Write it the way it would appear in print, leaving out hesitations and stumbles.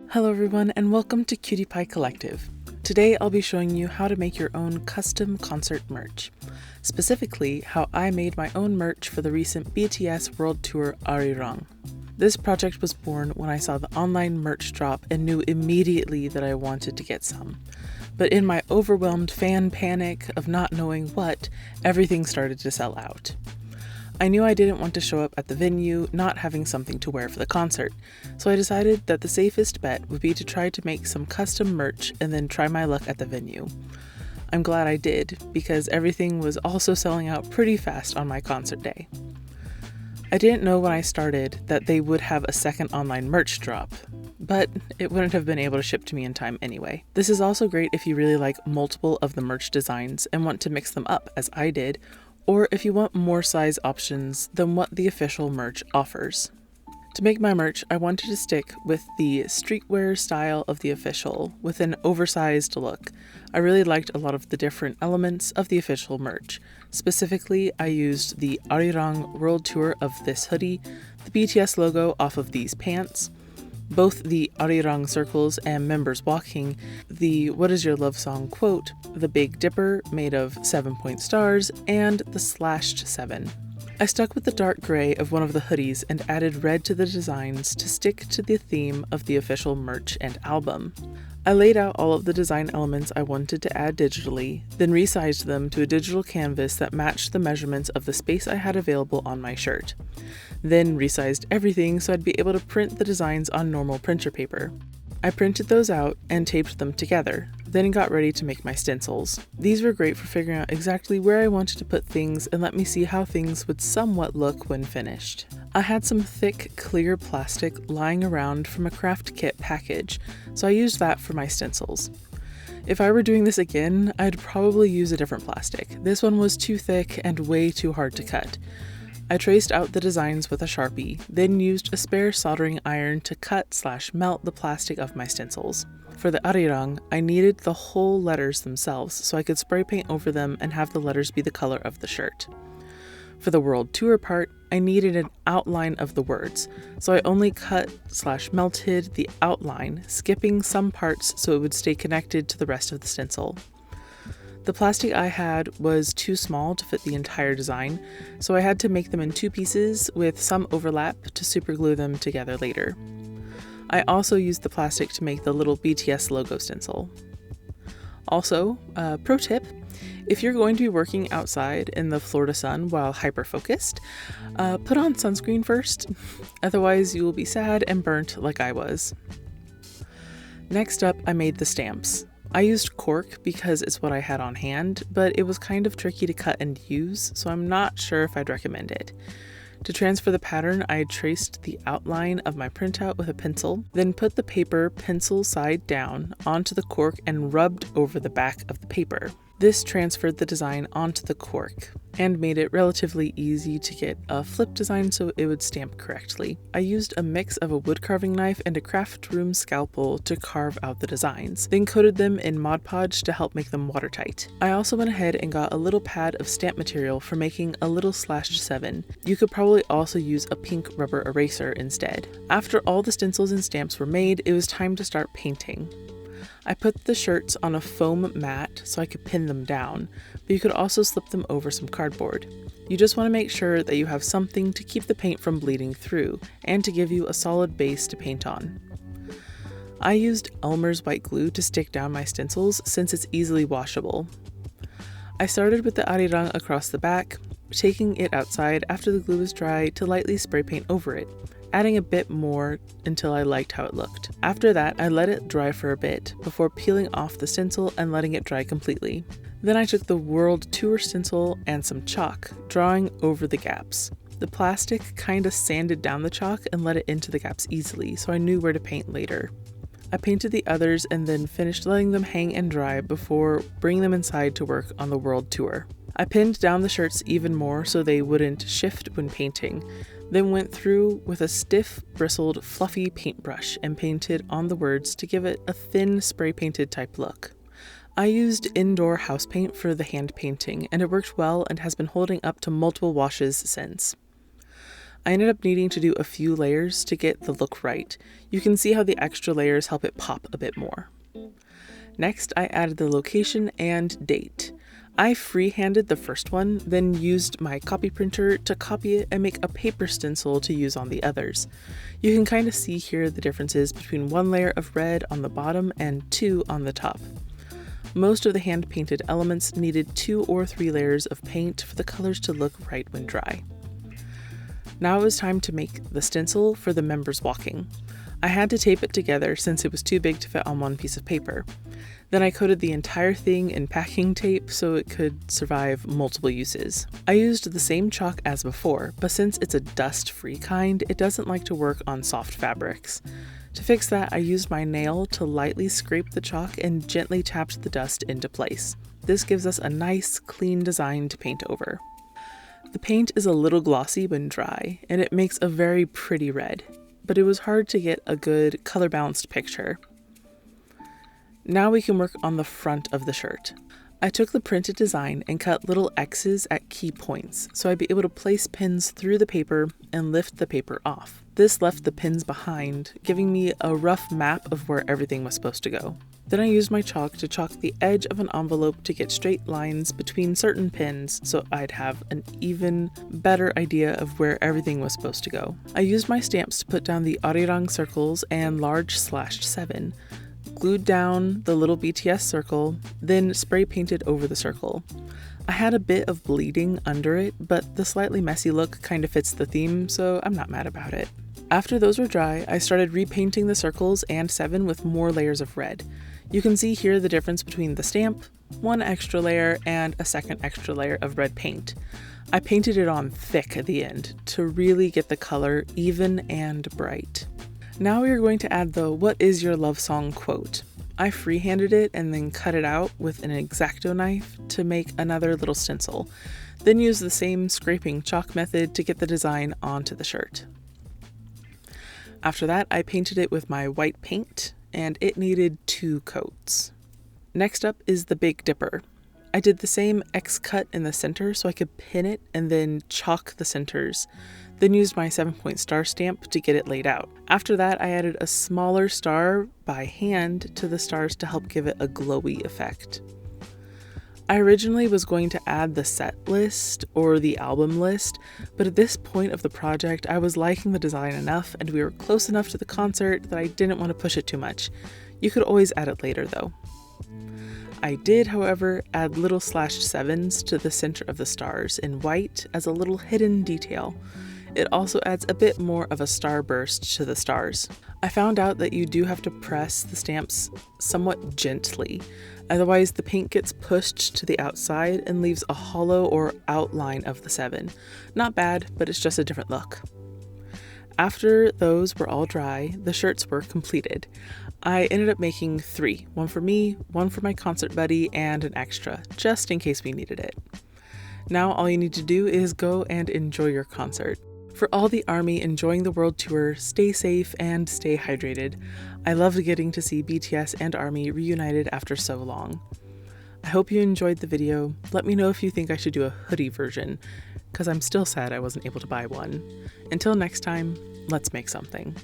Hello everyone and welcome to Cutie Pie Collective. Today I'll be showing you how to make your own custom concert merch. Specifically, how I made my own merch for the recent BTS World Tour ARIRANG. This project was born when I saw the online merch drop and knew immediately that I wanted to get some. But in my overwhelmed fan panic of not knowing what, everything started to sell out. I knew I didn't want to show up at the venue not having something to wear for the concert, so I decided that the safest bet would be to try to make some custom merch and then try my luck at the venue. I'm glad I did, because everything was also selling out pretty fast on my concert day. I didn't know when I started that they would have a second online merch drop, but it wouldn't have been able to ship to me in time anyway. This is also great if you really like multiple of the merch designs and want to mix them up as I did, or if you want more size options than what the official merch offers. To make my merch, I wanted to stick with the streetwear style of the official with an oversized look. I really liked a lot of the different elements of the official merch. Specifically, I used the ARIRANG World Tour of this hoodie, the BTS logo off of these pants, both the ARIRANG circles and members walking, the "What is your love song" quote, the Big Dipper made of 7-point stars, and the slashed 7. I stuck with the dark gray of one of the hoodies and added red to the designs to stick to the theme of the official merch and album. I laid out all of the design elements I wanted to add digitally, then resized them to a digital canvas that matched the measurements of the space I had available on my shirt. Then resized everything so I'd be able to print the designs on normal printer paper. I printed those out and taped them together, then got ready to make my stencils. These were great for figuring out exactly where I wanted to put things and let me see how things would somewhat look when finished. I had some thick, clear plastic lying around from a craft kit package, so I used that for my stencils. If I were doing this again, I'd probably use a different plastic. This one was too thick and way too hard to cut. I traced out the designs with a Sharpie, then used a spare soldering iron to cut/melt the plastic of my stencils. For the ARIRANG, I needed the whole letters themselves so I could spray paint over them and have the letters be the color of the shirt. For the World Tour part, I needed an outline of the words, so I only cut/melted the outline, skipping some parts so it would stay connected to the rest of the stencil. The plastic I had was too small to fit the entire design, so I had to make them in 2 pieces with some overlap to superglue them together later. I also used the plastic to make the little BTS logo stencil. Also, pro tip, if you're going to be working outside in the Florida sun while hyper-focused, put on sunscreen first, otherwise you will be sad and burnt like I was. Next up, I made the stamps. I used cork because it's what I had on hand, but it was kind of tricky to cut and use, so I'm not sure if I'd recommend it. To transfer the pattern, I traced the outline of my printout with a pencil, then put the paper pencil side down onto the cork and rubbed over the back of the paper. This transferred the design onto the cork and made it relatively easy to get a flip design so it would stamp correctly. I used a mix of a wood carving knife and a craft room scalpel to carve out the designs, then coated them in Mod Podge to help make them watertight. I also went ahead and got a little pad of stamp material for making a little slashed 7. You could probably also use a pink rubber eraser instead. After all the stencils and stamps were made, it was time to start painting. I put the shirts on a foam mat so I could pin them down, but you could also slip them over some cardboard. You just want to make sure that you have something to keep the paint from bleeding through and to give you a solid base to paint on. I used Elmer's white glue to stick down my stencils since it's easily washable. I started with the ARIRANG across the back, taking it outside after the glue was dry to lightly spray paint over it, adding a bit more until I liked how it looked. After that, I let it dry for a bit before peeling off the stencil and letting it dry completely. Then I took the World Tour stencil and some chalk, drawing over the gaps. The plastic kinda sanded down the chalk and let it into the gaps easily, so I knew where to paint later. I painted the others and then finished letting them hang and dry before bringing them inside to work on the World Tour. I pinned down the shirts even more so they wouldn't shift when painting, then went through with a stiff, bristled, fluffy paintbrush and painted on the words to give it a thin spray painted type look. I used indoor house paint for the hand painting, and it worked well and has been holding up to multiple washes since. I ended up needing to do a few layers to get the look right. You can see how the extra layers help it pop a bit more. Next, I added the location and date. I freehanded the first one, then used my copy printer to copy it and make a paper stencil to use on the others. You can kind of see here the differences between one layer of red on the bottom and two on the top. Most of the hand-painted elements needed 2 or 3 layers of paint for the colors to look right when dry. Now it was time to make the stencil for the members walking. I had to tape it together since it was too big to fit on one piece of paper. Then I coated the entire thing in packing tape so it could survive multiple uses. I used the same chalk as before, but since it's a dust-free kind, it doesn't like to work on soft fabrics. To fix that, I used my nail to lightly scrape the chalk and gently tapped the dust into place. This gives us a nice, clean design to paint over. The paint is a little glossy when dry, and it makes a very pretty red, but it was hard to get a good color-balanced picture. Now we can work on the front of the shirt. I took the printed design and cut little X's at key points, so I'd be able to place pins through the paper and lift the paper off. This left the pins behind, giving me a rough map of where everything was supposed to go. Then I used my chalk to chalk the edge of an envelope to get straight lines between certain pins so I'd have an even better idea of where everything was supposed to go. I used my stamps to put down the ARIRANG circles and large /7, glued down the little BTS circle, then spray painted over the circle. I had a bit of bleeding under it, but the slightly messy look kind of fits the theme, so I'm not mad about it. After those were dry, I started repainting the circles and 7 with more layers of red. You can see here the difference between the stamp, one extra layer, and a second extra layer of red paint. I painted it on thick at the end to really get the color even and bright. Now we are going to add the "What is your love song?" quote. I freehanded it and then cut it out with an X-Acto knife to make another little stencil, then use the same scraping chalk method to get the design onto the shirt. After that, I painted it with my white paint, and it needed 2 coats. Next up is the Big Dipper. I did the same X cut in the center so I could pin it and then chalk the centers, then used my 7-point star stamp to get it laid out. After that, I added a smaller star by hand to the stars to help give it a glowy effect. I originally was going to add the set list or the album list, but at this point of the project, I was liking the design enough and we were close enough to the concert that I didn't want to push it too much. You could always add it later though. I did, however, add little /7s to the center of the stars in white as a little hidden detail. It also adds a bit more of a starburst to the stars. I found out that you do have to press the stamps somewhat gently, otherwise the paint gets pushed to the outside and leaves a hollow or outline of the 7. Not bad, but it's just a different look. After those were all dry, the shirts were completed. I ended up making 3, one for me, one for my concert buddy, and an extra, just in case we needed it. Now all you need to do is go and enjoy your concert. For all the ARMY enjoying the world tour, stay safe and stay hydrated. I loved getting to see BTS and ARMY reunited after so long. I hope you enjoyed the video. Let me know if you think I should do a hoodie version, because I'm still sad I wasn't able to buy one. Until next time, let's make something.